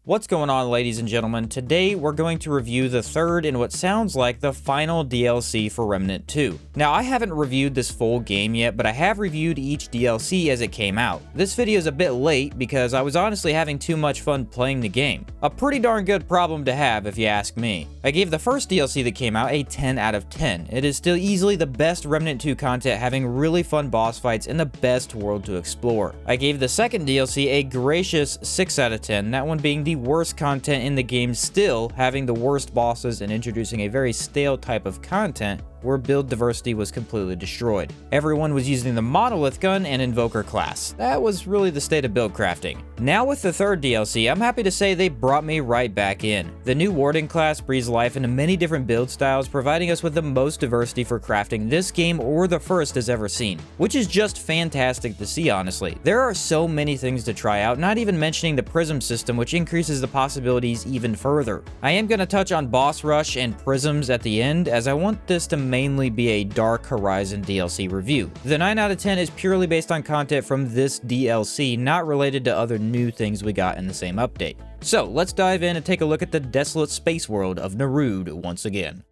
What's going on, ladies and gentlemen? Today we're going to review the third and what sounds like the final DLC for Remnant 2. Now, I haven't reviewed this full game yet, but I have reviewed each DLC as it came out. This video is a bit late because I was honestly having too much fun playing the game. A pretty darn good problem to have if you ask me. I gave the first DLC that came out a 10 out of 10. It is still easily the best Remnant 2 content, having really fun boss fights and the best world to explore. I gave the second DLC a gracious 6 out of 10, that one being the worst content in the game, still having the worst bosses and introducing a very stale type of content where build diversity was completely destroyed. Everyone was using the monolith gun and invoker class. That was really the state of build crafting. Now with the third DLC, I'm happy to say they brought me right back in. The new Warden class breathes life into many different build styles, providing us with the most diversity for crafting this game or the first has ever seen, which is just fantastic to see, honestly. There are so many things to try out, not even mentioning the Prism system, which increases the possibilities even further. I am going to touch on boss rush and prisms at the end, as I want this to mainly be a Dark Horizon DLC review. The 9 out of 10 is purely based on content from this DLC, not related to other new things we got in the same update. So let's dive in and take a look at the desolate space world of Narud once again.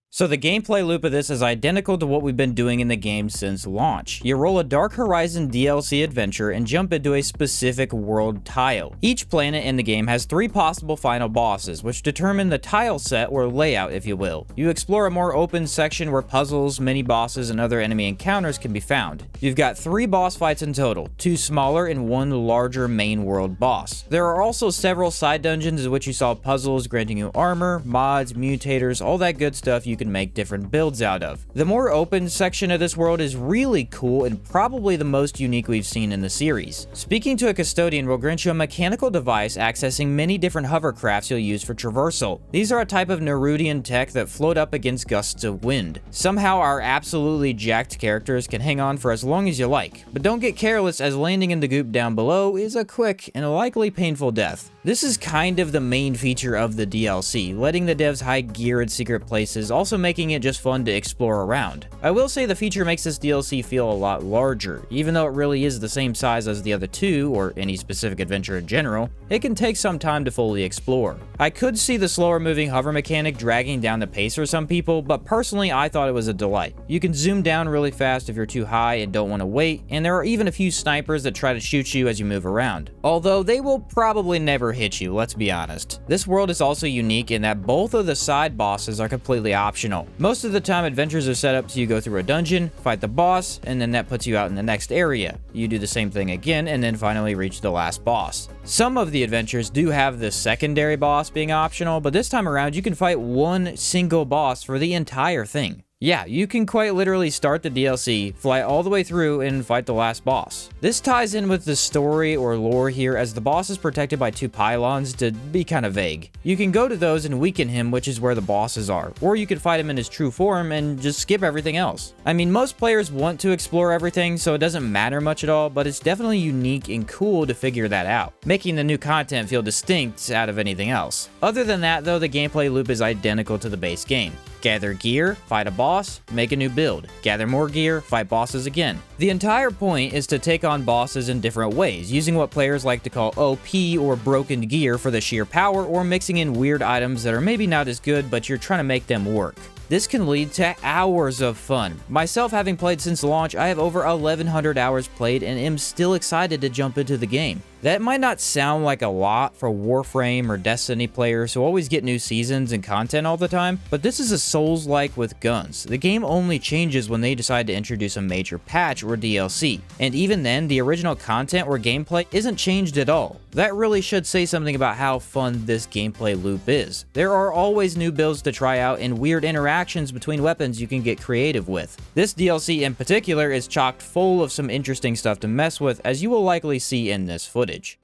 So the gameplay loop of this is identical to what we've been doing in the game since launch. You roll a Dark Horizon DLC adventure and jump into a specific world tile. Each planet in the game has 3 possible final bosses, which determine the tile set or layout, if you will. You explore a more open section where puzzles, mini-bosses, and other enemy encounters can be found. You've got 3 boss fights in total, 2 smaller and 1 larger main world boss. There are also several side dungeons in which you solve puzzles, granting you armor, mods, mutators, all that good stuff you can make different builds out of. The more open section of this world is really cool and probably the most unique we've seen in the series. Speaking to a custodian will grant you a mechanical device accessing many different hovercrafts you'll use for traversal. These are a type of Nerudian tech that float up against gusts of wind. Somehow our absolutely jacked characters can hang on for as long as you like, but don't get careless, as landing in the goop down below is a quick and likely painful death. This is kind of the main feature of the DLC, letting the devs hide gear in secret places, also making it just fun to explore around. I will say the feature makes this DLC feel a lot larger. Even though it really is the same size as the other 2, or any specific adventure in general, it can take some time to fully explore. I could see the slower moving hover mechanic dragging down the pace for some people, but personally I thought it was a delight. You can zoom down really fast if you're too high and don't want to wait, and there are even a few snipers that try to shoot you as you move around. Although they will probably never hit you, let's be honest. This world is also unique in that both of the side bosses are completely optional. Most of the time, adventures are set up so you go through a dungeon, fight the boss, and then that puts you out in the next area. You do the same thing again, and then finally reach the last boss. Some of the adventures do have the secondary boss being optional, but this time around you can fight one single boss for the entire thing. Yeah, you can quite literally start the DLC, fly all the way through, and fight the last boss. This ties in with the story or lore here, as the boss is protected by 2 pylons to be kind of vague. You can go to those and weaken him, which is where the bosses are, or you can fight him in his true form and just skip everything else. I mean, most players want to explore everything, so it doesn't matter much at all, but it's definitely unique and cool to figure that out, making the new content feel distinct out of anything else. Other than that though, the gameplay loop is identical to the base game. Gather gear, fight a boss, make a new build. Gather more gear, fight bosses again. The entire point is to take on bosses in different ways, using what players like to call OP or broken gear for the sheer power, or mixing in weird items that are maybe not as good, but you're trying to make them work. This can lead to hours of fun. Myself, having played since launch, I have over 1,100 hours played and am still excited to jump into the game. That might not sound like a lot for Warframe or Destiny players who always get new seasons and content all the time, but this is a Souls-like with guns. The game only changes when they decide to introduce a major patch or DLC, and even then, the original content or gameplay isn't changed at all. That really should say something about how fun this gameplay loop is. There are always new builds to try out and weird interactions between weapons you can get creative with. This DLC in particular is chock full of some interesting stuff to mess with, as you will likely see in this footage.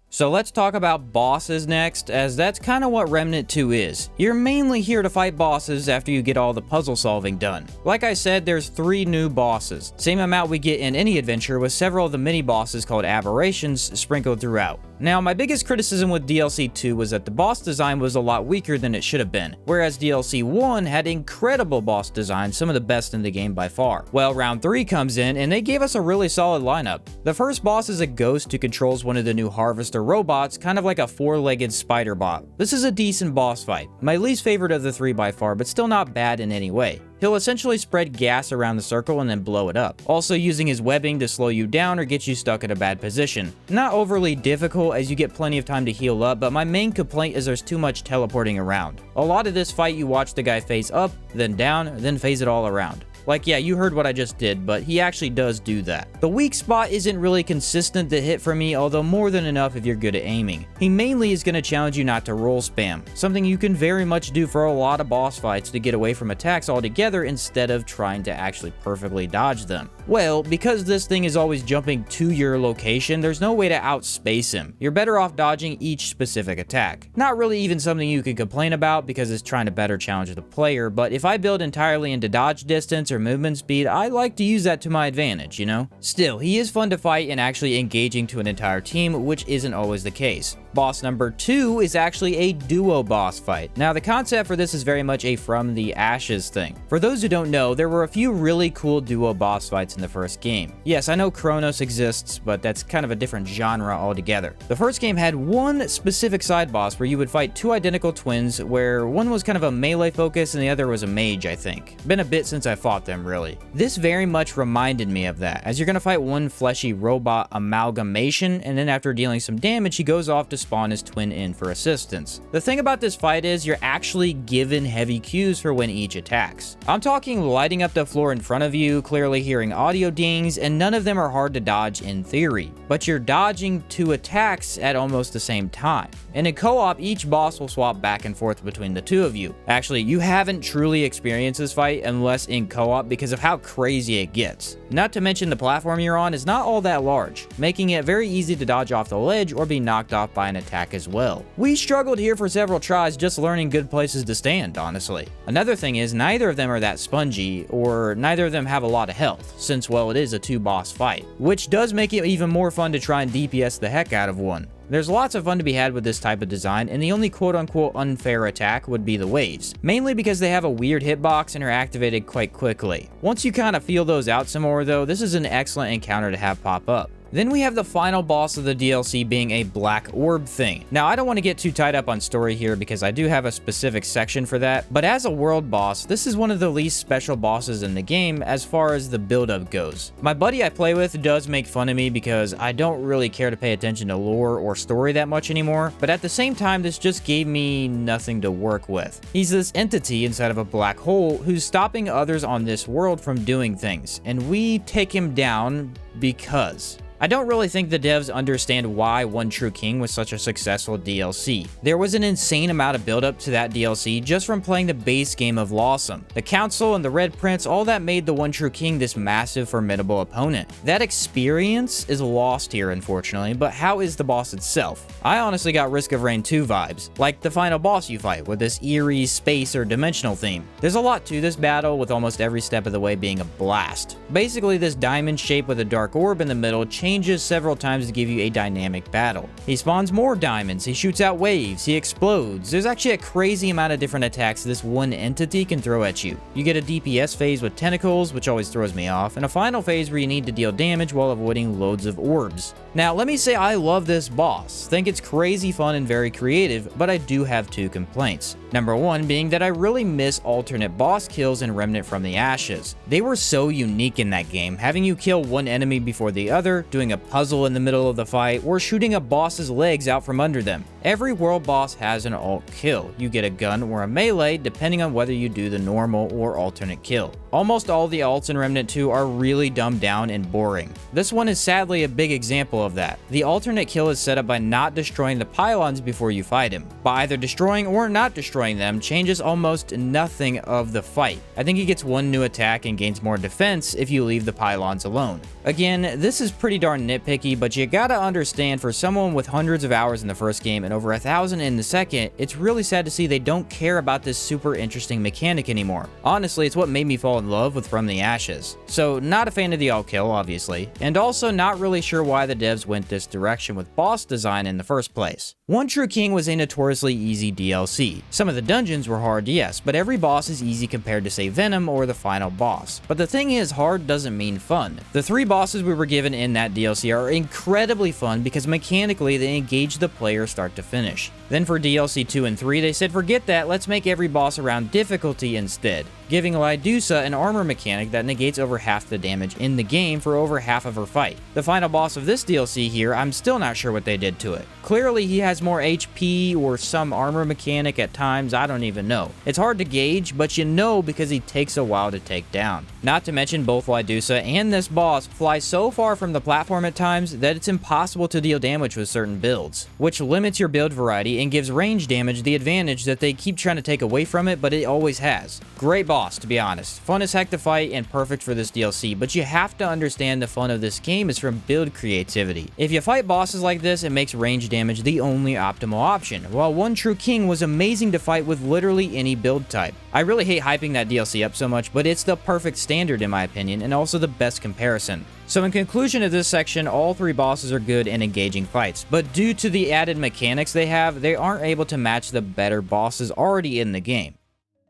So let's talk about bosses next, as that's kind of what Remnant 2 is. You're mainly here to fight bosses after you get all the puzzle solving done. Like I said, there's 3 new bosses. Same amount we get in any adventure, with several of the mini bosses called aberrations sprinkled throughout. Now, my biggest criticism with DLC 2 was that the boss design was a lot weaker than it should have been, whereas DLC 1 had incredible boss design, some of the best in the game by far. Well, round 3 comes in and they gave us a really solid lineup. The first boss is a ghost who controls one of the new harvester robots, kind of like a four-legged spider bot. This is a decent boss fight, my least favorite of the 3 by far, but still not bad in any way. He'll essentially spread gas around the circle and then blow it up, also using his webbing to slow you down or get you stuck in a bad position. Not overly difficult as you get plenty of time to heal up, but my main complaint is there's too much teleporting around. A lot of this fight you watch the guy face up, then down, then phase it all around. Like, yeah, you heard what I just did, but he actually does do that. The weak spot isn't really consistent to hit for me, although more than enough if you're good at aiming. He mainly is going to challenge you not to roll spam, something you can very much do for a lot of boss fights to get away from attacks altogether instead of trying to actually perfectly dodge them. Well, because this thing is always jumping to your location, there's no way to outspace him. You're better off dodging each specific attack. Not really even something you can complain about because it's trying to better challenge the player, but if I build entirely into dodge distance or movement speed, I like to use that to my advantage, you know? Still, he is fun to fight and actually engaging to an entire team, which isn't always the case. Boss number 2 is actually a duo boss fight. Now, the concept for this is very much a from the ashes thing. For those who don't know, there were a few really cool duo boss fights in the first game. Yes, I know Kronos exists, but that's kind of a different genre altogether. The first game had one specific side boss where you would fight 2 identical twins, where one was kind of a melee focus and the other was a mage, I think. Been a bit since I fought them, really. This very much reminded me of that, as you're gonna fight one fleshy robot amalgamation, and then after dealing some damage, he goes off to spawn his twin in for assistance. The thing about this fight is you're actually given heavy cues for when each attacks. I'm talking lighting up the floor in front of you, clearly hearing audio dings, and none of them are hard to dodge in theory, but you're dodging 2 attacks at almost the same time. And in co-op, each boss will swap back and forth between the 2 of you. Actually, you haven't truly experienced this fight unless in co-op because of how crazy it gets. Not to mention the platform you're on is not all that large, making it very easy to dodge off the ledge or be knocked off by an attack as well. We struggled here for several tries just learning good places to stand, honestly. Another thing is neither of them are that spongy, or neither of them have a lot of health, since, well, it is a 2 boss fight, which does make it even more fun to try and DPS the heck out of one. There's lots of fun to be had with this type of design, and the only quote-unquote unfair attack would be the waves, mainly because they have a weird hitbox and are activated quite quickly. Once you kind of feel those out some more though, this is an excellent encounter to have pop up. Then we have the final boss of the DLC being a black orb thing. Now, I don't want to get too tied up on story here because I do have a specific section for that, but as a world boss, this is one of the least special bosses in the game as far as the build-up goes. My buddy I play with does make fun of me because I don't really care to pay attention to lore or story that much anymore, but at the same time, this just gave me nothing to work with. He's this entity inside of a black hole who's stopping others on this world from doing things, and we take him down because I don't really think the devs understand why One True King was such a successful DLC. There was an insane amount of build up to that DLC just from playing the base game of Lawsome. The Council and the Red Prince, all that made the One True King this massive formidable opponent. That experience is lost here unfortunately, but how is the boss itself? I honestly got Risk of Rain 2 vibes, like the final boss you fight with this eerie space or dimensional theme. There's a lot to this battle with almost every step of the way being a blast. Basically this diamond shape with a dark orb in the middle changes several times to give you a dynamic battle. He spawns more diamonds, he shoots out waves, he explodes. There's actually a crazy amount of different attacks this one entity can throw at you. You get a DPS phase with tentacles, which always throws me off, and a final phase where you need to deal damage while avoiding loads of orbs. Now, let me say I love this boss. Think it's crazy fun and very creative, but I do have 2 complaints. Number 1 being that I really miss alternate boss kills in Remnant from the Ashes. They were so unique in that game, having you kill one enemy before the other, doing a puzzle in the middle of the fight, or shooting a boss's legs out from under them. Every world boss has an alt kill. You get a gun or a melee depending on whether you do the normal or alternate kill. Almost all the alts in Remnant 2 are really dumbed down and boring. This one is sadly a big example of that. The alternate kill is set up by not destroying the pylons before you fight him. By either destroying or not destroying them changes almost nothing of the fight. I think he gets one new attack and gains more defense if you leave the pylons alone. Again, this is pretty darn nitpicky, but you gotta understand, for someone with hundreds of hours in the first game and over 1,000 in the second, it's really sad to see they don't care about this super interesting mechanic anymore. Honestly, it's what made me fall in love with From the Ashes. So, not a fan of the all kill, obviously, and also not really sure why the devs went this direction with boss design in the first place. One True King was a notoriously easy DLC. Some of the dungeons were hard, yes, but every boss is easy compared to, say, Venom or the final boss. But the thing is, hard doesn't mean fun. The 3 bosses we were given in that DLC are incredibly fun because mechanically they engage the player start to finish. Then for DLC 2 and 3, they said forget that, let's make every boss around difficulty instead, giving Lydusa an armor mechanic that negates over half the damage in the game for over half of her fight. The final boss of this DLC here, I'm still not sure what they did to it. Clearly he has more HP or some armor mechanic at times, I don't even know. It's hard to gauge, but you know because he takes a while to take down. Not to mention both Lydusa and this boss fly so far from the platform at times that it's impossible to deal damage with certain builds, which limits your build variety and gives range damage the advantage that they keep trying to take away from it, but it always has. Great boss, to be honest. Fun as heck to fight and perfect for this DLC, but you have to understand the fun of this game is from build creativity. If you fight bosses like this, it makes range damage the only optimal option, while One True King was amazing to fight with literally any build type. I really hate hyping that DLC up so much, but it's the perfect standard in my opinion, and also the best comparison. So in conclusion of this section, all 3 bosses are good and engaging fights, but due to the added mechanics they have, they aren't able to match the better bosses already in the game.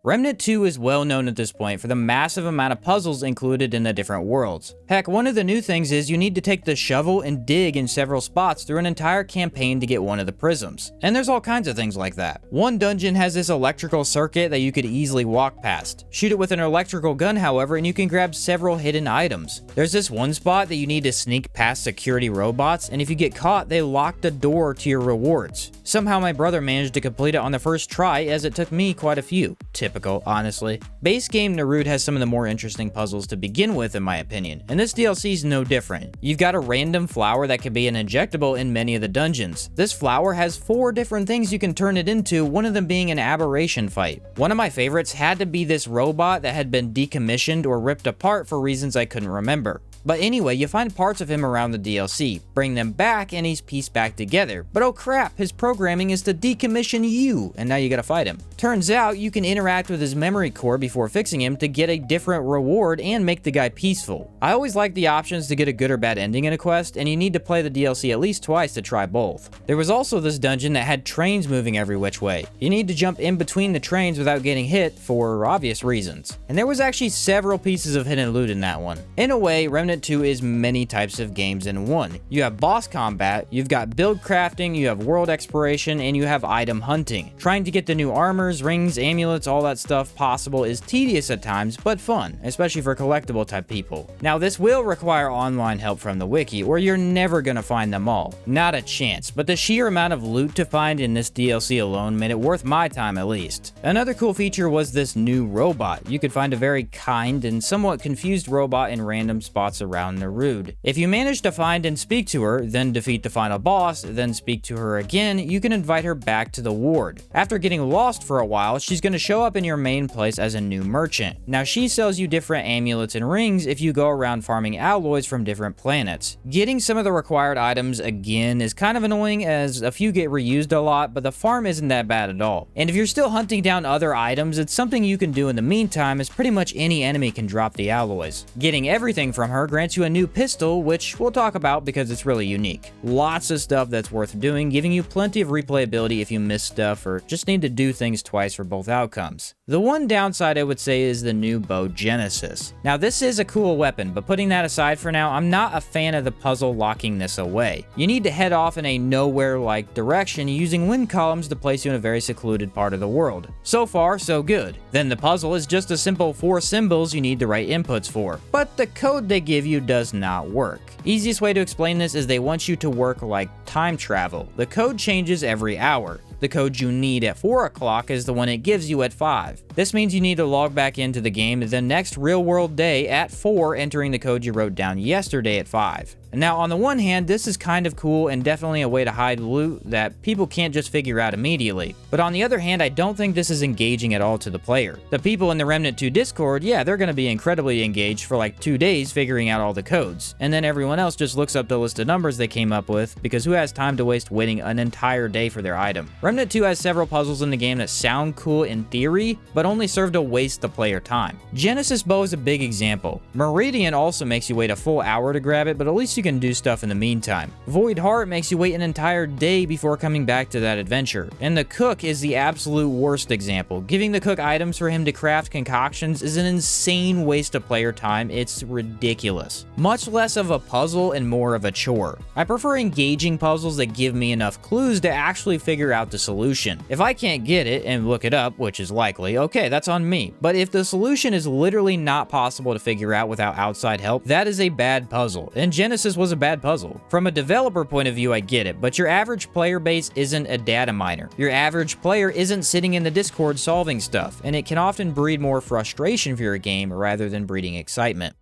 Remnant 2 is well known at this point for the massive amount of puzzles included in the different worlds. Heck, one of the new things is you need to take the shovel and dig in several spots through an entire campaign to get one of the prisms. And there's all kinds of things like that. One dungeon has this electrical circuit that you could easily walk past. Shoot it with an electrical gun, however, and you can grab several hidden items. There's this one spot that you need to sneak past security robots, and if you get caught, they lock the door to your rewards. Somehow my brother managed to complete it on the first try, as it took me quite a few. Typical, honestly. Base game Naruto has some of the more interesting puzzles to begin with, in my opinion, and this DLC is no different. You've got a random flower that can be an injectable in many of the dungeons. This flower has 4 different things you can turn it into, one of them being an aberration fight. One of my favorites had to be this robot that had been decommissioned or ripped apart for reasons I couldn't remember. But anyway, you find parts of him around the DLC, bring them back, and he's pieced back together. But oh crap, his programming is to decommission you, and now you gotta fight him. Turns out, you can interact with his memory core before fixing him to get a different reward and make the guy peaceful. I always like the options to get a good or bad ending in a quest, and you need to play the DLC at least twice to try both. There was also this dungeon that had trains moving every which way. You need to jump in between the trains without getting hit for obvious reasons. And there was actually several pieces of hidden loot in that one. In a way, Remnant 2 is many types of games in one. You have boss combat, you've got build crafting, you have world exploration, and you have item hunting. Trying to get the new armors, rings, amulets, all that stuff possible is tedious at times, but fun, especially for collectible type people. Now this will require online help from the wiki, or you're never gonna find them all. Not a chance, but the sheer amount of loot to find in this DLC alone made it worth my time at least. Another cool feature was this new robot. You could find a very kind and somewhat confused robot in random spots around Naruto. If you manage to find and speak to her, then defeat the final boss, then speak to her again, you can invite her back to the ward. After getting lost for a while, she's going to show up in your main place as a new merchant. Now she sells you different amulets and rings if you go around farming alloys from different planets. Getting some of the required items again is kind of annoying as a few get reused a lot, but the farm isn't that bad at all. And if you're still hunting down other items, it's something you can do in the meantime, as pretty much any enemy can drop the alloys. Getting everything from her grants you a new pistol, which we'll talk about because it's really unique. Lots of stuff that's worth doing, giving you plenty of replayability if you miss stuff or just need to do things twice for both outcomes. The one downside I would say is the new bow Genesis. Now this is a cool weapon, but putting that aside for now, I'm not a fan of the puzzle locking this away. You need to head off in a nowhere-like direction using wind columns to place you in a very secluded part of the world. So far, so good. Then the puzzle is just a simple 4 symbols you need the right inputs for, but the code they give you does not work. Easiest way to explain this is they want you to work like time travel. The code changes every hour. The code you need at 4 o'clock is the one it gives you at 5. This means you need to log back into the game the next real-world day at 4, entering the code you wrote down yesterday at 5. Now, on the one hand, this is kind of cool and definitely a way to hide loot that people can't just figure out immediately. But on the other hand, I don't think this is engaging at all to the player. The people in the Remnant 2 Discord, yeah, they're going to be incredibly engaged for like 2 days figuring out all the codes, and then everyone else just looks up the list of numbers they came up with, because who has time to waste waiting an entire day for their item? Remnant 2 has several puzzles in the game that sound cool in theory, but only serve to waste the player time. Genesis Bow is a big example. Meridian also makes you wait a full hour to grab it, but at least you can do stuff in the meantime. Void Heart makes you wait an entire day before coming back to that adventure. And the Cook is the absolute worst example. Giving the Cook items for him to craft concoctions is an insane waste of player time. It's ridiculous. Much less of a puzzle and more of a chore. I prefer engaging puzzles that give me enough clues to actually figure out the solution. If I can't get it and look it up, which is likely, okay, that's on me. But if the solution is literally not possible to figure out without outside help, that is a bad puzzle. And Genesis was a bad puzzle. From a developer point of view, I get it, but your average player base isn't a data miner. Your average player isn't sitting in the Discord solving stuff, and it can often breed more frustration for your game rather than breeding excitement.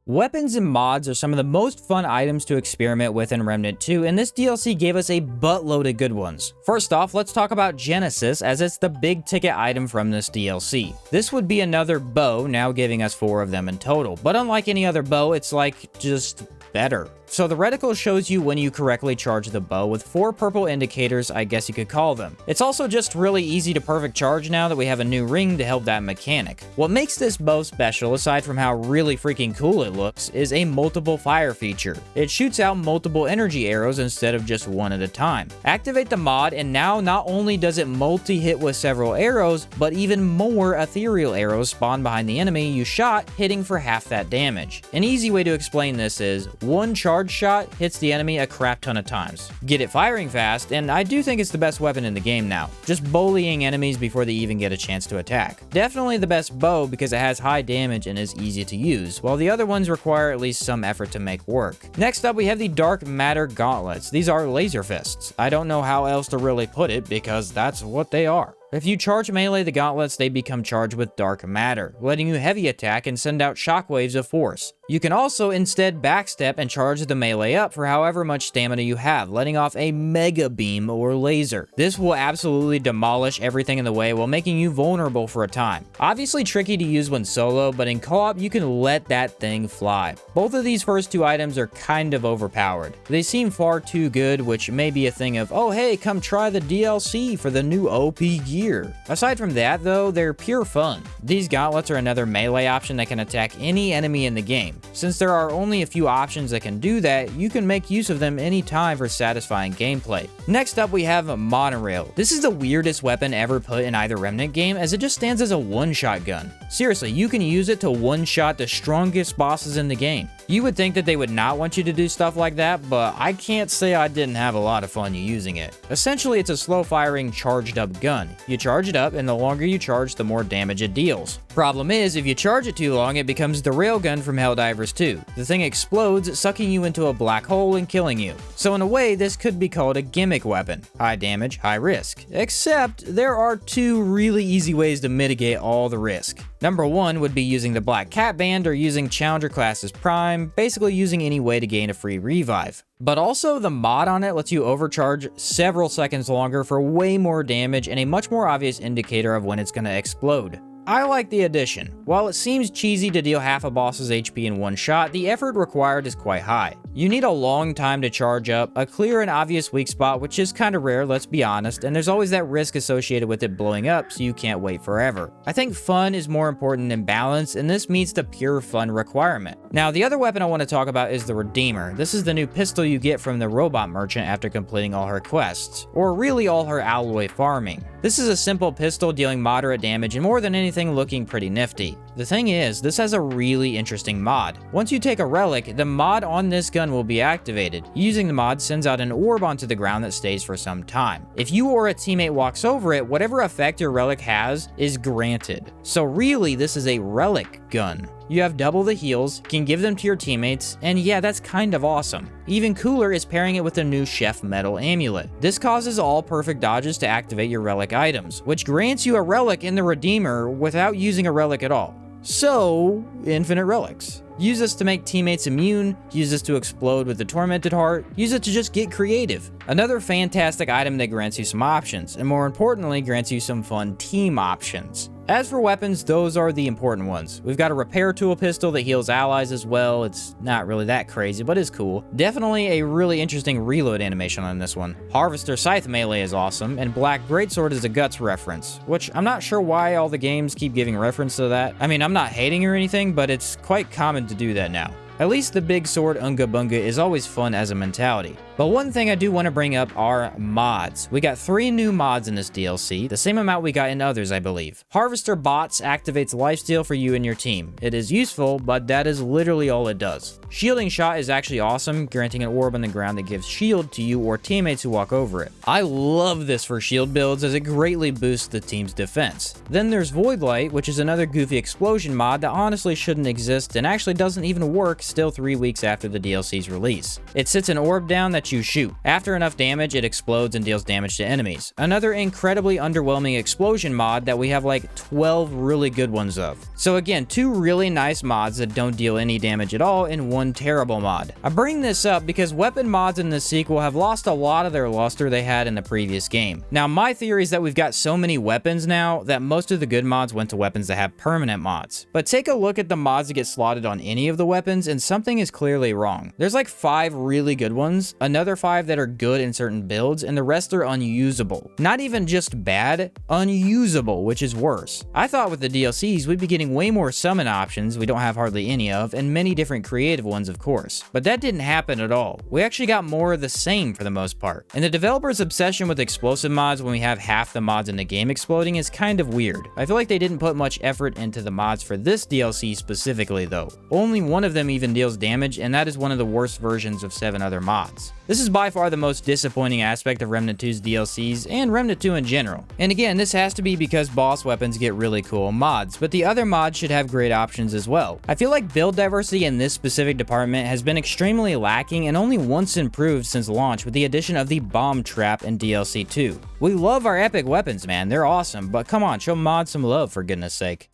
Weapons and mods are some of the most fun items to experiment with in Remnant 2, and this DLC gave us a buttload of good ones. First off, let's talk about Genesis, as it's the big ticket item from this DLC. This would be another bow, now giving us 4 of them in total, but unlike any other bow, it's like just better. So the reticle shows you when you correctly charge the bow with 4 purple indicators, I guess you could call them. It's also just really easy to perfect charge now that we have a new ring to help that mechanic. What makes this bow special, aside from how really freaking cool it looks, is a multiple fire feature. It shoots out multiple energy arrows instead of just one at a time. Activate the mod, and now not only does it multi-hit with several arrows, but even more ethereal arrows spawn behind the enemy you shot, hitting for half that damage. An easy way to explain this is, one charge shot hits the enemy a crap ton of times. Get it firing fast, and I do think it's the best weapon in the game now, just bullying enemies before they even get a chance to attack. Definitely the best bow because it has high damage and is easy to use, while the other ones require at least some effort to make work. Next up, we have the Dark Matter Gauntlets. These are laser fists. I don't know how else to really put it because that's what they are. If you charge melee the gauntlets, they become charged with dark matter, letting you heavy attack and send out shockwaves of force. You can also instead backstep and charge the melee up for however much stamina you have, letting off a mega beam or laser. This will absolutely demolish everything in the way while making you vulnerable for a time. Obviously tricky to use when solo, but in co-op you can let that thing fly. Both of these first 2 items are kind of overpowered. They seem far too good, which may be a thing of, oh hey, come try the DLC for the new OP gear. Aside from that though, they're pure fun. These gauntlets are another melee option that can attack any enemy in the game. Since there are only a few options that can do that, you can make use of them anytime for satisfying gameplay. Next up we have a monorail. This is the weirdest weapon ever put in either Remnant game, as it just stands as a one-shot gun. Seriously, you can use it to one-shot the strongest bosses in the game. You would think that they would not want you to do stuff like that, but I can't say I didn't have a lot of fun using it. Essentially, it's a slow-firing, charged-up gun. You charge it up, and the longer you charge, the more damage it deals. Problem is, if you charge it too long, it becomes the railgun from Helldivers 2. The thing explodes, sucking you into a black hole and killing you. So in a way, this could be called a gimmick weapon. High damage, high risk. Except, there are 2 really easy ways to mitigate all the risk. Number 1 would be using the Black Cat Band or using Challenger Class's Prime, basically using any way to gain a free revive. But also, the mod on it lets you overcharge several seconds longer for way more damage and a much more obvious indicator of when it's going to explode. I like the addition. While it seems cheesy to deal half a boss's HP in one shot, the effort required is quite high. You need a long time to charge up, a clear and obvious weak spot, which is kinda rare, let's be honest, and there's always that risk associated with it blowing up, so you can't wait forever. I think fun is more important than balance, and this meets the pure fun requirement. Now, the other weapon I want to talk about is the Redeemer. This is the new pistol you get from the robot merchant after completing all her quests, or really all her alloy farming. This is a simple pistol dealing moderate damage and more than anything looking pretty nifty. The thing is, this has a really interesting mod. Once you take a relic, the mod on this gun will be activated. Using the mod sends out an orb onto the ground that stays for some time. If you or a teammate walks over it, whatever effect your relic has is granted. So really, this is a relic gun. You have double the heals, can give them to your teammates, and yeah, that's kind of awesome. Even cooler is pairing it with a new Chef Metal Amulet. This causes all perfect dodges to activate your relic items, which grants you a relic in the Redeemer without using a relic at all. So, infinite relics. Use this to make teammates immune, use this to explode with the tormented heart, use it to just get creative. Another fantastic item that grants you some options, and more importantly, grants you some fun team options. As for weapons, those are the important ones. We've got a repair tool pistol that heals allies as well. It's not really that crazy, but is cool. Definitely a really interesting reload animation on this one. Harvester Scythe melee is awesome, and Black Greatsword is a Guts reference, which I'm not sure why all the games keep giving reference to that. I mean, I'm not hating or anything, but it's quite common to do that now. At least the big sword Unga Bunga is always fun as a mentality. But one thing I do want to bring up are mods. We got 3 new mods in this DLC, the same amount we got in others, I believe. Harvester Bots activates lifesteal for you and your team. It is useful, but that is literally all it does. Shielding Shot is actually awesome, granting an orb on the ground that gives shield to you or teammates who walk over it. I love this for shield builds as it greatly boosts the team's defense. Then there's Void Light, which is another goofy explosion mod that honestly shouldn't exist and actually doesn't even work still 3 weeks after the DLC's release. It sits an orb down that you shoot. After enough damage, it explodes and deals damage to enemies. Another incredibly underwhelming explosion mod that we have like 12 really good ones of. So again, 2 really nice mods that don't deal any damage at all and 1 terrible mod. I bring this up because weapon mods in this sequel have lost a lot of their luster they had in the previous game. Now, my theory is that we've got so many weapons now that most of the good mods went to weapons that have permanent mods. But take a look at the mods that get slotted on any of the weapons and something is clearly wrong. There's like 5 really good ones, another 5 that are good in certain builds, and the rest are unusable. Not even just bad, unusable, which is worse. I thought with the DLCs we'd be getting way more summon options we don't have hardly any of, and many different creative ones of course. But that didn't happen at all. We actually got more of the same for the most part. And the developer's obsession with explosive mods when we have half the mods in the game exploding is kind of weird. I feel like they didn't put much effort into the mods for this DLC specifically though. Only one of them even deals damage, and that is one of the worst versions of 7 other mods. This is by far the most disappointing aspect of Remnant 2's DLCs and Remnant 2 in general. And again, this has to be because boss weapons get really cool mods, but the other mods should have great options as well. I feel like build diversity in this specific department has been extremely lacking and only once improved since launch with the addition of the bomb trap in DLC 2. We love our epic weapons, man, they're awesome, but come on, show mods some love for goodness sake.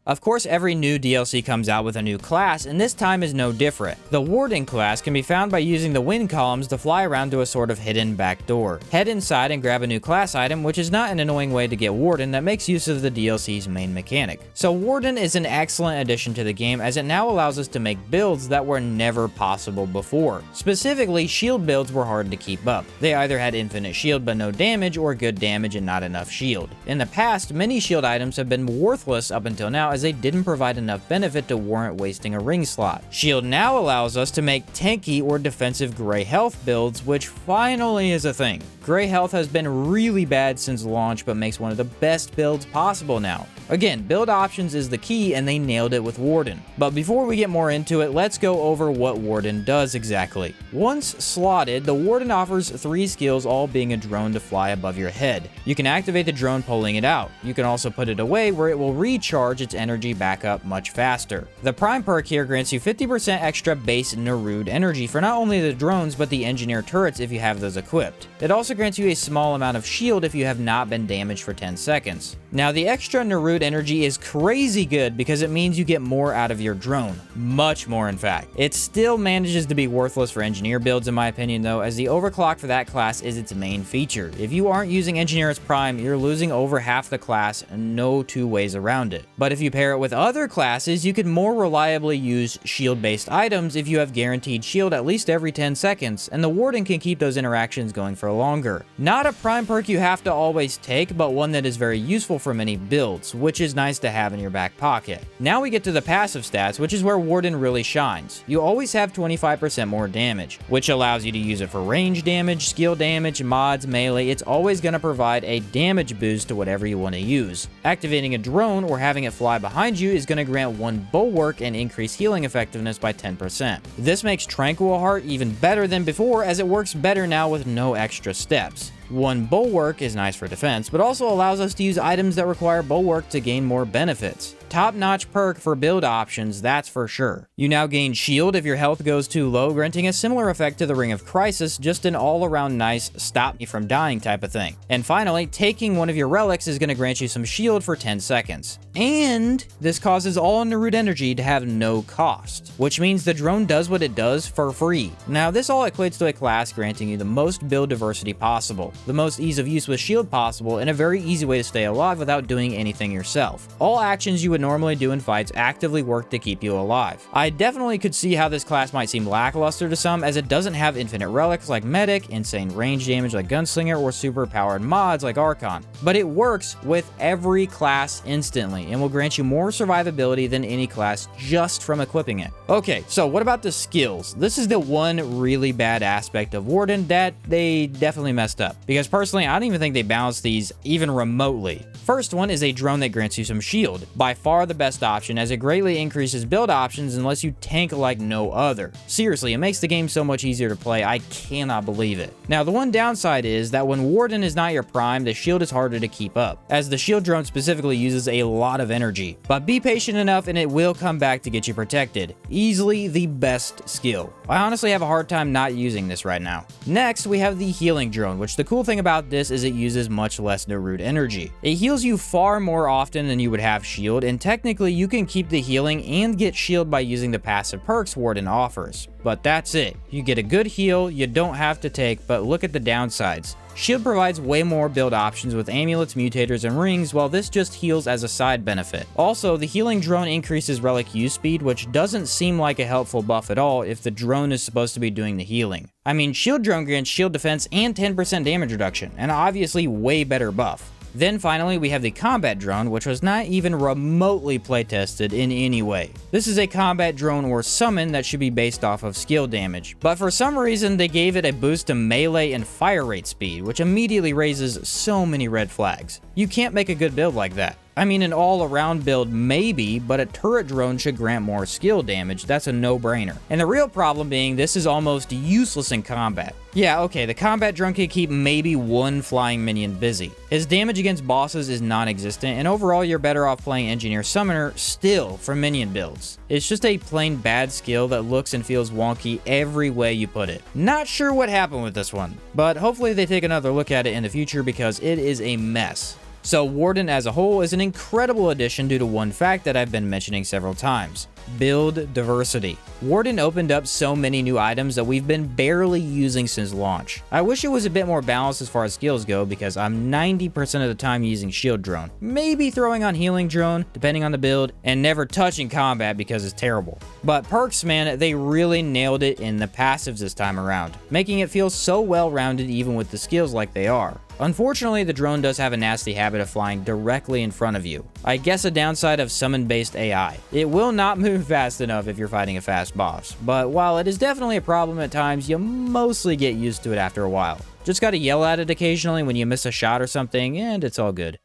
Of course, every new DLC comes out with a new class, and this time is no different. The Warden class can be found by using the wind columns to fly around to a sort of hidden back door. Head inside and grab a new class item, which is not an annoying way to get Warden that makes use of the DLC's main mechanic. So Warden is an excellent addition to the game as it now allows us to make builds that were never possible before. Specifically, shield builds were hard to keep up. They either had infinite shield but no damage, or good damage and not enough shield. In the past, many shield items have been worthless up until now as they didn't provide enough benefit to warrant wasting a ring slot. Shield now allows us to make tanky or defensive gray health builds, which finally is a thing. Gray health has been really bad since launch, but makes one of the best builds possible now. Again, build options is the key, and they nailed it with Warden. But before we get more into it, let's go over what Warden does exactly. Once slotted, the Warden offers 3 skills, all being a drone to fly above your head. You can activate the drone pulling it out. You can also put it away where it will recharge its energy back up much faster. The Prime perk here grants you 50% extra base Nerude energy for not only the drones but the engineer turrets if you have those equipped. It also grants you a small amount of shield if you have not been damaged for 10 seconds. Now the extra Nerude energy is crazy good because it means you get more out of your drone. Much more in fact. It still manages to be worthless for engineer builds in my opinion though, as the overclock for that class is its main feature. If you aren't using engineer as prime, you're losing over half the class and no 2 ways around it. But if you pair it with other classes, you can more reliably use shield-based items if you have guaranteed shield at least every 10 seconds, and the Warden can keep those interactions going for longer. Not a prime perk you have to always take, but one that is very useful for many builds, which is nice to have in your back pocket. Now we get to the passive stats, which is where Warden really shines. You always have 25% more damage, which allows you to use it for range damage, skill damage, mods, melee. It's always going to provide a damage boost to whatever you want to use. Activating a drone or having it fly behind you is going to grant 1 bulwark and increase healing effectiveness by 10%. This makes Tranquil Heart even better than before as it works better now with no extra steps. 1 bulwark is nice for defense, but also allows us to use items that require bulwark to gain more benefits. top-notch perk for build options, that's for sure. You now gain shield if your health goes too low, granting a similar effect to the Ring of Crisis, just an all-around nice stop me from dying type of thing. And finally, taking one of your relics is going to grant you some shield for 10 seconds. And this causes all Narut energy to have no cost, which means the drone does what it does for free. Now, this all equates to a class granting you the most build diversity possible, the most ease of use with shield possible, and a very easy way to stay alive without doing anything yourself. All actions you would normally do in fights actively work to keep you alive. I definitely could see how this class might seem lackluster to some, as it doesn't have infinite relics like Medic, insane range damage like Gunslinger, or super powered mods like Archon. But it works with every class instantly, and will grant you more survivability than any class just from equipping it. Okay, so what about the skills? This is the one really bad aspect of Warden that they definitely messed up, because personally I don't even think they balanced these even remotely. First one is a drone that grants you some shield. By far the best option, as it greatly increases build options and lets you tank like no other. Seriously, it makes the game so much easier to play, I cannot believe it. Now, the one downside is that when Warden is not your prime, the shield is harder to keep up, as the shield drone specifically uses a lot of energy. But be patient enough and it will come back to get you protected. Easily the best skill. I honestly have a hard time not using this right now. Next, we have the healing drone, which the cool thing about this is it uses much less Narut energy. It heals you far more often than you would have shield, and technically you can keep the healing and get shield by using the passive perks Warden offers. But that's it. You get a good heal, you don't have to take, but look at the downsides. Shield provides way more build options with amulets, mutators, and rings, while this just heals as a side benefit. Also, the healing drone increases relic use speed, which doesn't seem like a helpful buff at all if the drone is supposed to be doing the healing. I mean, shield drone grants shield defense and 10% damage reduction, an obviously way better buff. Then finally, we have the combat drone, which was not even remotely playtested in any way. This is a combat drone or summon that should be based off of skill damage, but for some reason they gave it a boost to melee and fire rate speed, which immediately raises so many red flags. You can't make a good build like that. I mean, an all-around build maybe, but a turret drone should grant more skill damage. That's a no-brainer. And the real problem being, this is almost useless in combat. Yeah, okay, the combat drone can keep maybe one flying minion busy. His damage against bosses is non-existent, and overall you're better off playing Engineer Summoner still for minion builds. It's just a plain bad skill that looks and feels wonky every way you put it. Not sure what happened with this one, but hopefully they take another look at it in the future because it is a mess. So Warden as a whole is an incredible addition due to one fact that I've been mentioning several times: build diversity. Warden opened up so many new items that we've been barely using since launch. I wish it was a bit more balanced as far as skills go, because I'm 90% of the time using shield drone, maybe throwing on healing drone depending on the build, and never touching combat because it's terrible. But perks, man, they really nailed it in the passives this time around, making it feel so well rounded even with the skills like they are. Unfortunately, the drone does have a nasty habit of flying directly in front of you. I guess a downside of summon-based AI. It will not move fast enough if you're fighting a fast boss, but while it is definitely a problem at times, you mostly get used to it after a while. Just gotta yell at it occasionally when you miss a shot or something, and it's all good.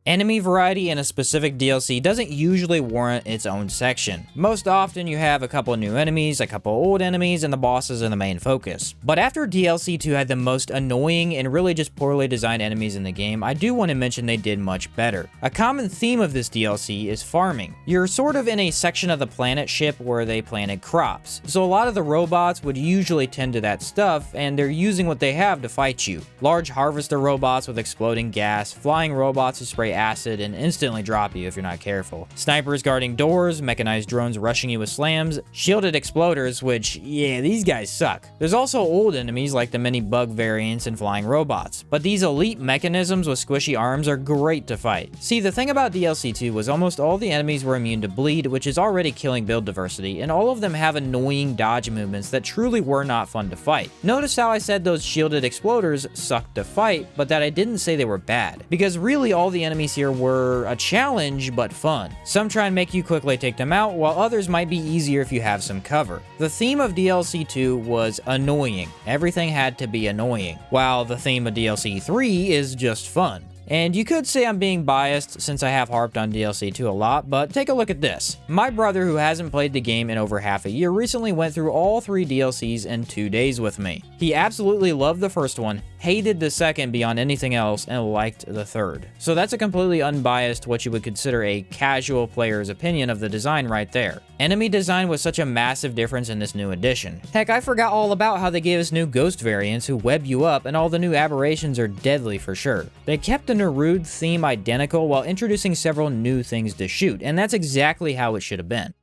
Enemy variety in a specific DLC doesn't usually warrant its own section. Most often you have a couple new enemies, a couple old enemies, and the bosses are the main focus. But after DLC 2 had the most annoying and really just poorly designed enemies in the game, I do want to mention they did much better. A common theme of this DLC is farming. You're sort of in a section of the planet ship where they planted crops, so a lot of the robots would usually tend to that stuff, and they're using what they have to fight you. Large harvester robots with exploding gas, flying robots who spray acid and instantly drop you if you're not careful, snipers guarding doors, mechanized drones rushing you with slams, shielded exploders, which, yeah, these guys suck. There's also old enemies like the many bug variants and flying robots, but these elite mechanisms with squishy arms are great to fight. See, the thing about DLC 2 was almost all the enemies were immune to bleed, which is already killing build diversity, and all of them have annoying dodge movements that truly were not fun to fight. Notice how I said those shielded exploders sucked to fight, but that I didn't say they were bad, because really all the enemies here were a challenge but fun. Some try and make you quickly take them out, while others might be easier if you have some cover. The theme of DLC 2 was annoying. Everything had to be annoying, while the theme of DLC 3 is just fun. And you could say I'm being biased since I have harped on DLC 2 a lot, but take a look at this. My brother, who hasn't played the game in over half a year, recently went through all 3 DLCs in 2 days with me. He absolutely loved the first one, hated the second beyond anything else, and liked the third. So that's a completely unbiased, what you would consider a casual player's opinion of the design right there. Enemy design was such a massive difference in this new edition. Heck, I forgot all about how they gave us new ghost variants who web you up, and all the new aberrations are deadly for sure. They kept the Nerude theme identical while introducing several new things to shoot, and that's exactly how it should have been.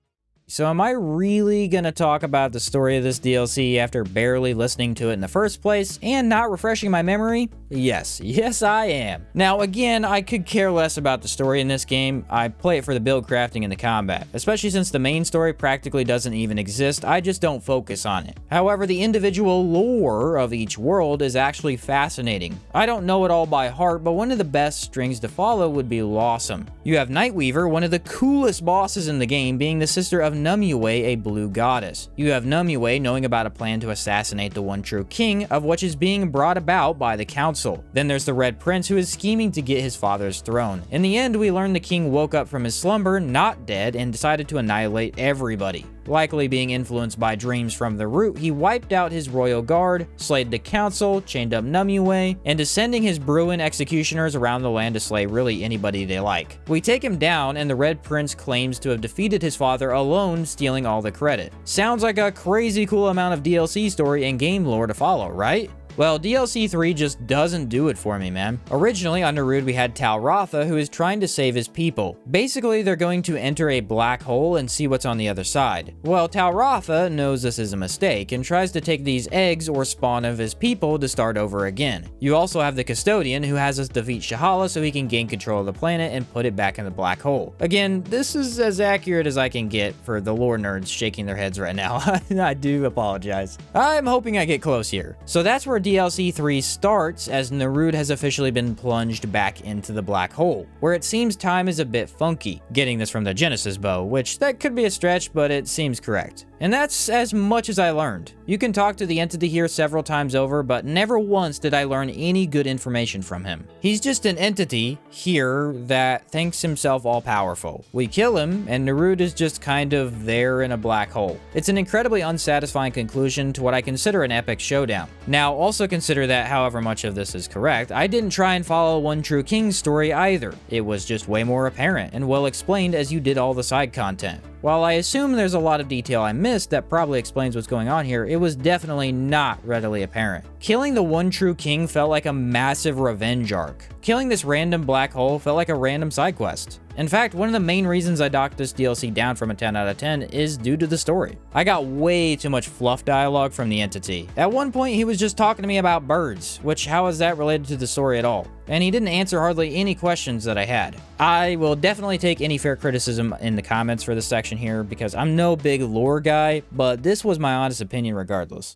So am I really gonna talk about the story of this DLC after barely listening to it in the first place and not refreshing my memory? Yes I am. Now again, I could care less about the story in this game. I play it for the build crafting and the combat, especially since the main story practically doesn't even exist. I just don't focus on it. However, the individual lore of each world is actually fascinating. I don't know it all by heart, but one of the best strings to follow would be Lawsome. You have Nightweaver, one of the coolest bosses in the game, being the sister of Numue, a blue goddess. You have Numue knowing about a plan to assassinate the one true king, of which is being brought about by the council. Then there's the Red Prince, who is scheming to get his father's throne. In the end, we learn the king woke up from his slumber, not dead, and decided to annihilate everybody. Likely being influenced by dreams from the root, he wiped out his royal guard, slayed the council, chained up Numue, and is sending his Bruin executioners around the land to slay really anybody they like. We take him down, and the Red Prince claims to have defeated his father alone, stealing all the credit. Sounds like a crazy cool amount of DLC story and game lore to follow, right? Well, DLC 3 just doesn't do it for me, man. Originally, on Nerude, we had Tal Ratha, who is trying to save his people. Basically, they're going to enter a black hole and see what's on the other side. Well, Tal Ratha knows this is a mistake and tries to take these eggs or spawn of his people to start over again. You also have the Custodian, who has us defeat Shahala so he can gain control of the planet and put it back in the black hole. Again, this is as accurate as I can get for the lore nerds shaking their heads right now. I do apologize. I'm hoping I get close here. So that's where DLC 3 starts, as Nerude has officially been plunged back into the black hole, where it seems time is a bit funky. Getting this from the Genesis bow, which that could be a stretch, but it seems correct. And that's as much as I learned. You can talk to the entity here several times over, but never once did I learn any good information from him. He's just an entity here that thinks himself all-powerful. We kill him, and Nerude is just kind of there in a black hole. It's an incredibly unsatisfying conclusion to what I consider an epic showdown. Now, also consider that however much of this is correct, I didn't try and follow One True King's story either. It was just way more apparent and well explained as you did all the side content. While I assume there's a lot of detail I missed that probably explains what's going on here, it was definitely not readily apparent. Killing the One True King felt like a massive revenge arc. Killing this random black hole felt like a random side quest. In fact, one of the main reasons I knocked this DLC down from a 10 out of 10 is due to the story. I got way too much fluff dialogue from the entity. At one point, he was just talking to me about birds, which how is that related to the story at all? And he didn't answer hardly any questions that I had. I will definitely take any fair criticism in the comments for this section here, because I'm no big lore guy, but this was my honest opinion regardless.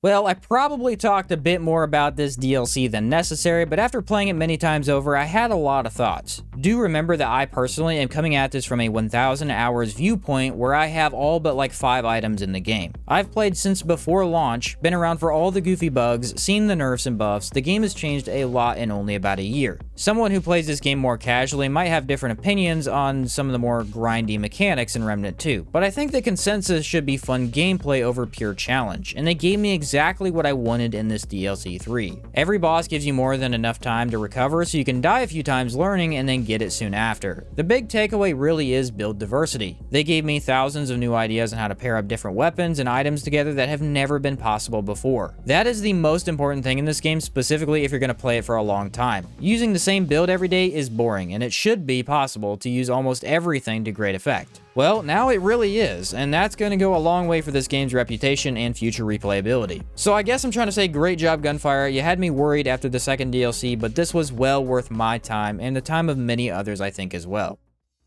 Well, I probably talked a bit more about this DLC than necessary, but after playing it many times over, I had a lot of thoughts. Do remember that I personally am coming at this from a 1,000 hours viewpoint where I have all but like 5 items in the game. I've played since before launch, been around for all the goofy bugs, seen the nerfs and buffs. The game has changed a lot in only about a year. Someone who plays this game more casually might have different opinions on some of the more grindy mechanics in Remnant 2, but I think the consensus should be fun gameplay over pure challenge, and they gave me exactly what I wanted in this DLC 3. Every boss gives you more than enough time to recover so you can die a few times learning and then get it soon after. The big takeaway really is build diversity. They gave me thousands of new ideas on how to pair up different weapons and items together that have never been possible before. That is the most important thing in this game, specifically if you're going to play it for a long time. Using the same build every day is boring, and it should be possible to use almost everything to great effect. Well, now it really is, and that's going to go a long way for this game's reputation and future replayability. So I guess I'm trying to say great job, Gunfire. You had me worried after the second DLC, but this was well worth my time and the time of many others, I think, as well.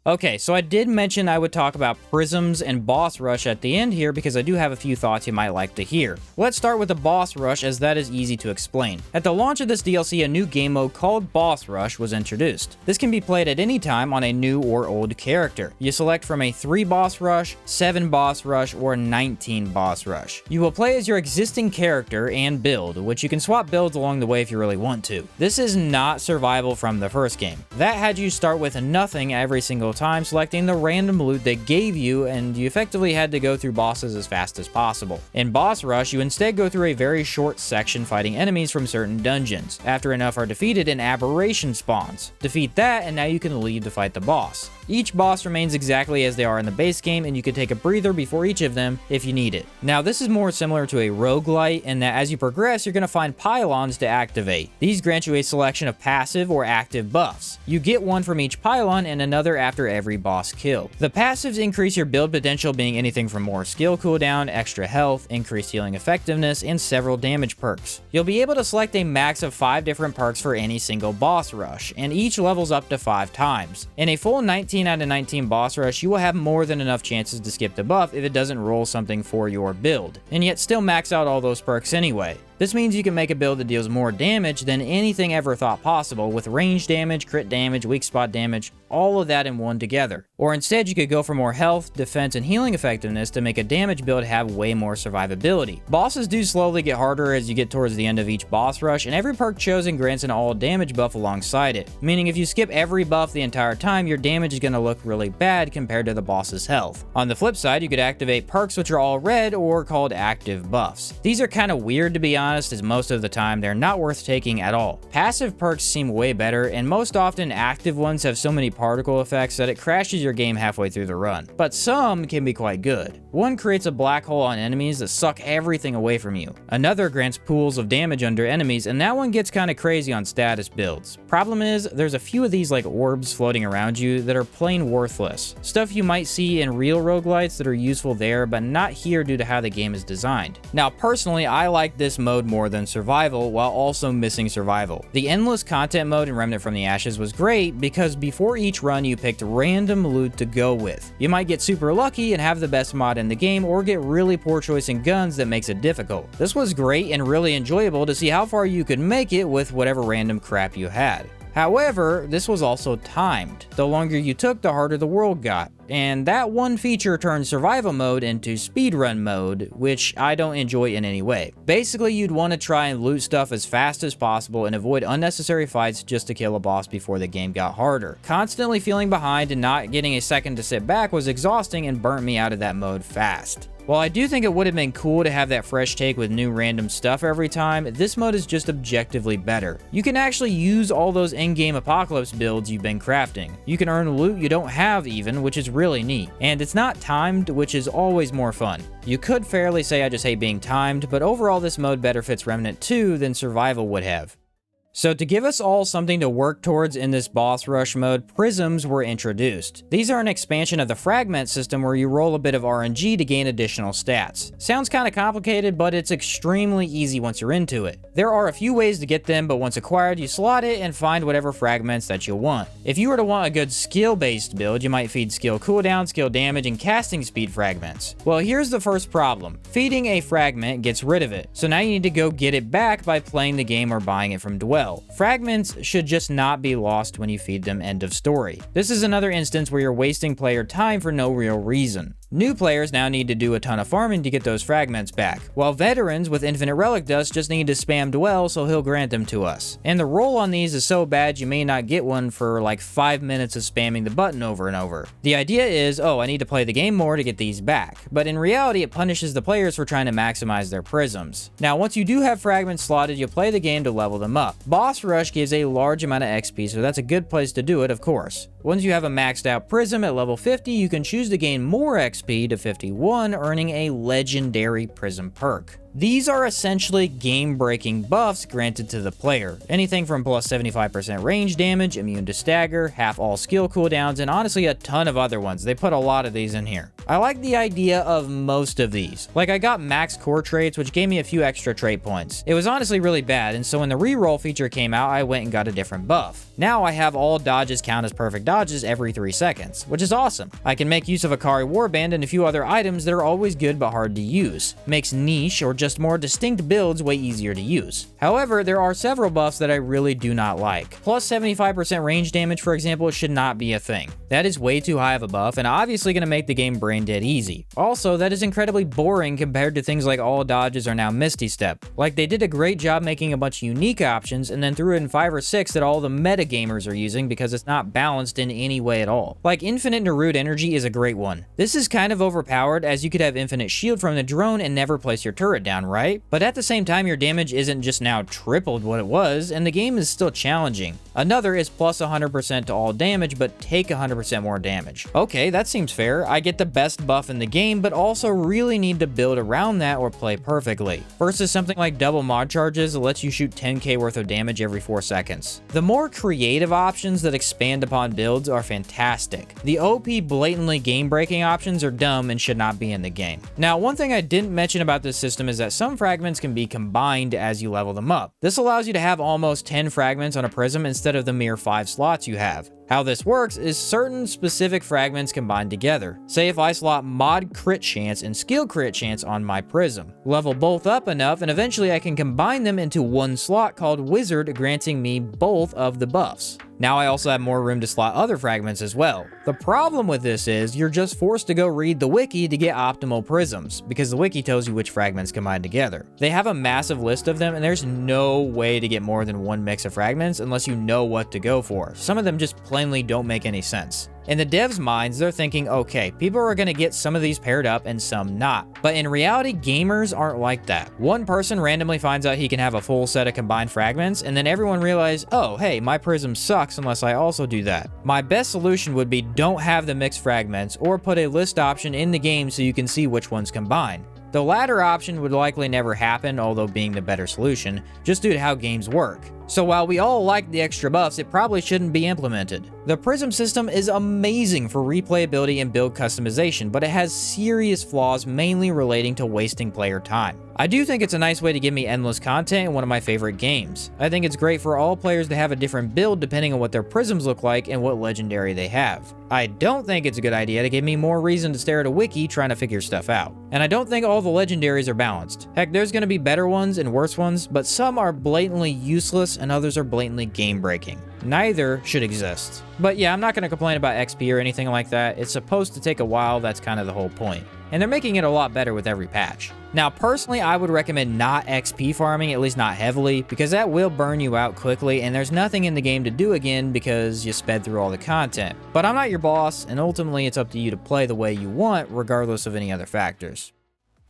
Okay, so I did mention I would talk about prisms and boss rush at the end here because I do have a few thoughts you might like to hear. Let's start with the boss rush, as that is easy to explain. At the launch of this DLC, a new game mode called Boss Rush was introduced. This can be played at any time on a new or old character. You select from a 3 boss rush, 7 boss rush, or 19 boss rush. You will play as your existing character and build, which you can swap builds along the way if you really want to. This is not survival from the first game. That had you start with nothing every single time, selecting the random loot they gave you, and you effectively had to go through bosses as fast as possible. In Boss Rush, you instead go through a very short section fighting enemies from certain dungeons. After enough are defeated, an aberration spawns. Defeat that, and now you can leave to fight the boss. Each boss remains exactly as they are in the base game, and you can take a breather before each of them if you need it. Now, this is more similar to a roguelite in that as you progress, you're going to find pylons to activate. These grant you a selection of passive or active buffs. You get one from each pylon and another after every boss kill. The passives increase your build potential, being anything from more skill cooldown, extra health, increased healing effectiveness, and several damage perks. You'll be able to select a max of 5 different perks for any single boss rush, and each levels up to 5 times. In a full 19 out of 19 boss rush, you will have more than enough chances to skip the buff if it doesn't roll something for your build, and yet still max out all those perks anyway. This means you can make a build that deals more damage than anything ever thought possible, with range damage, crit damage, weak spot damage, all of that in one together. Or instead, you could go for more health, defense, and healing effectiveness to make a damage build have way more survivability. Bosses do slowly get harder as you get towards the end of each boss rush, and every perk chosen grants an all damage buff alongside it, meaning if you skip every buff the entire time, your damage is going to look really bad compared to the boss's health. On the flip side, you could activate perks which are all red or called active buffs. These are kind of weird, to be honest, as most of the time they're not worth taking at all. Passive perks seem way better, and most often active ones have so many particle effects that it crashes your game halfway through the run. But some can be quite good. One creates a black hole on enemies that suck everything away from you. Another grants pools of damage under enemies, and that one gets kind of crazy on status builds. Problem is, there's a few of these like orbs floating around you that are plain worthless. Stuff you might see in real roguelites that are useful there, but not here due to how the game is designed. Now, personally, I like this mode more than survival, while also missing survival. The endless content mode in Remnant from the Ashes was great because before each run you picked random loot to go with. You might get super lucky and have the best mod in the game, or get really poor choice in guns that makes it difficult. This was great and really enjoyable to see how far you could make it with whatever random crap you had. However, this was also timed. The longer you took, the harder the world got. And that one feature turned survival mode into speedrun mode, which I don't enjoy in any way. Basically, you'd want to try and loot stuff as fast as possible and avoid unnecessary fights just to kill a boss before the game got harder. Constantly feeling behind and not getting a second to sit back was exhausting and burnt me out of that mode fast. While I do think it would have been cool to have that fresh take with new random stuff every time, this mode is just objectively better. You can actually use all those in-game apocalypse builds you've been crafting. You can earn loot you don't have even, which is really neat. And it's not timed, which is always more fun. You could fairly say I just hate being timed, but overall this mode better fits Remnant 2 than survival would have. So to give us all something to work towards in this boss rush mode, prisms were introduced. These are an expansion of the fragment system where you roll a bit of RNG to gain additional stats. Sounds kind of complicated, but it's extremely easy once you're into it. There are a few ways to get them, but once acquired, you slot it and find whatever fragments that you want. If you were to want a good skill-based build, you might feed skill cooldown, skill damage, and casting speed fragments. Well, here's the first problem. Feeding a fragment gets rid of it, so now you need to go get it back by playing the game or buying it from Dwell. Fragments should just not be lost when you feed them, end of story. This is another instance where you're wasting player time for no real reason. New players now need to do a ton of farming to get those fragments back, while veterans with infinite relic dust just need to spam Dwell so he'll grant them to us. And the roll on these is so bad you may not get one for like 5 minutes of spamming the button over and over. The idea is, oh, I need to play the game more to get these back, but in reality it punishes the players for trying to maximize their prisms. Now once you do have fragments slotted, you'll play the game to level them up. Boss Rush gives a large amount of XP, so that's a good place to do it, of course. Once you have a maxed out prism at level 50, you can choose to gain more XP to 51, earning a legendary prism perk. These are essentially game-breaking buffs granted to the player. Anything from plus 75% range damage, immune to stagger, half all skill cooldowns, and honestly a ton of other ones. They put a lot of these in here. I like the idea of most of these. Like, I got max core traits, which gave me a few extra trait points. It was honestly really bad, and so when the reroll feature came out, I went and got a different buff. Now I have all dodges count as perfect dodges every 3 seconds, which is awesome. I can make use of Akari Warband and a few other items that are always good but hard to use. Makes niche or just more distinct builds way easier to use. However, there are several buffs that I really do not like. Plus 75% range damage, for example, should not be a thing. That is way too high of a buff and obviously going to make the game brain dead easy. Also, that is incredibly boring compared to things like all dodges are now Misty Step. Like, they did a great job making a bunch of unique options and then threw in 5 or 6 that all the meta gamers are using because it's not balanced in any way at all. Like, Infinite Narud Energy is a great one. This is kind of overpowered as you could have infinite shield from the drone and never place your turret down, right? But at the same time, your damage isn't just now tripled what it was, and the game is still challenging. Another is plus 100% to all damage, but take 100% more damage. Okay, that seems fair. I get the best buff in the game, but also really need to build around that or play perfectly. Versus something like double mod charges that lets you shoot 10k worth of damage every 4 seconds. The more creative options that expand upon builds are fantastic. The OP blatantly game-breaking options are dumb and should not be in the game. Now, one thing I didn't mention about this system is that some fragments can be combined as you level them up. This allows you to have almost 10 fragments on a prism instead of the mere 5 slots you have. How this works is certain specific fragments combined together. Say if I slot mod crit chance and skill crit chance on my prism. Level both up enough and eventually I can combine them into one slot called wizard, granting me both of the buffs. Now I also have more room to slot other fragments as well. The problem with this is you're just forced to go read the wiki to get optimal prisms, because the wiki tells you which fragments combine together. They have a massive list of them and there's no way to get more than one mix of fragments unless you know what to go for. Some of them just plainly don't make any sense. In the devs' minds, they're thinking, okay, people are going to get some of these paired up and some not. But in reality, gamers aren't like that. One person randomly finds out he can have a full set of combined fragments, and then everyone realizes, oh, hey, my prism sucks unless I also do that. My best solution would be don't have the mixed fragments, or put a list option in the game so you can see which ones combine. The latter option would likely never happen, although being the better solution, just due to how games work. So while we all like the extra buffs, it probably shouldn't be implemented. The Prism system is amazing for replayability and build customization, but it has serious flaws mainly relating to wasting player time. I do think it's a nice way to give me endless content in one of my favorite games. I think it's great for all players to have a different build depending on what their prisms look like and what legendary they have. I don't think it's a good idea to give me more reason to stare at a wiki trying to figure stuff out. And I don't think all the legendaries are balanced. Heck, there's going to be better ones and worse ones, but some are blatantly useless and others are blatantly game-breaking. Neither should exist. But yeah, I'm not going to complain about XP or anything like that. It's supposed to take a while, that's kind of the whole point. And they're making it a lot better with every patch. Now, personally, I would recommend not XP farming, at least not heavily, because that will burn you out quickly, and there's nothing in the game to do again because you sped through all the content. But I'm not your boss, and ultimately it's up to you to play the way you want, regardless of any other factors.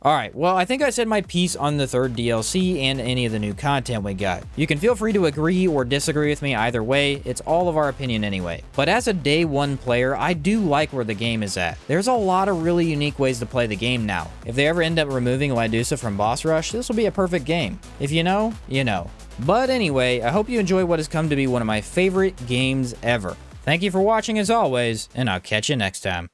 Alright, well, I think I said my piece on the third DLC and any of the new content we got. You can feel free to agree or disagree with me either way, it's all of our opinion anyway. But as a day one player, I do like where the game is at. There's a lot of really unique ways to play the game now. If they ever end up removing Lydusa from Boss Rush, this will be a perfect game. If you know, you know. But anyway, I hope you enjoy what has come to be one of my favorite games ever. Thank you for watching as always, and I'll catch you next time.